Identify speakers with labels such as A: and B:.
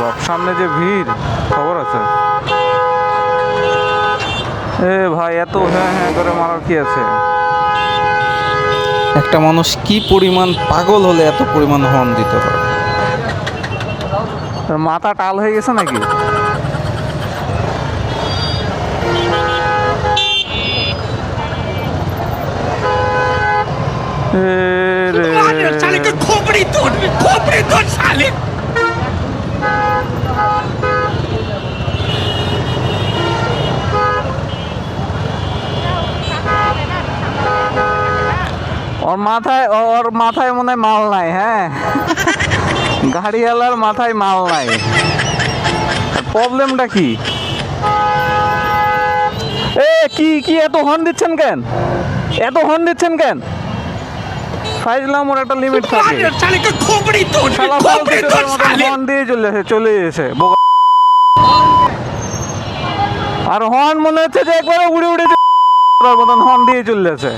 A: বাপ, সামনে যে ভিড়, খবর আছে? এ ভাই, এত হ্যাঁ হ্যাঁ করে মারার কি আছে? একটা মানুষ কি পরিমাণ পাগল হলে এত পরিমাণ হর্ন দিতে পারে? তার মাথা টাল হয়ে গেছে নাকি? ওর মাথায় মনে হয় মাল নাই। হ্যাঁ, গাড়িওয়ালার মাথায় মাল নাই। প্রবলেমটা কি? কি এত হর্ন দিচ্ছেন কেন? এত হর্ন দিচ্ছেন কেন? ফাইজলাম, ওর একটা লিমিট থাকে। হর্ন দিয়ে চলে এসে আর হর্ন মনে হচ্ছে যে একবারে উড়ে উড়ে মতন হর্ন দিয়ে চলে আছে।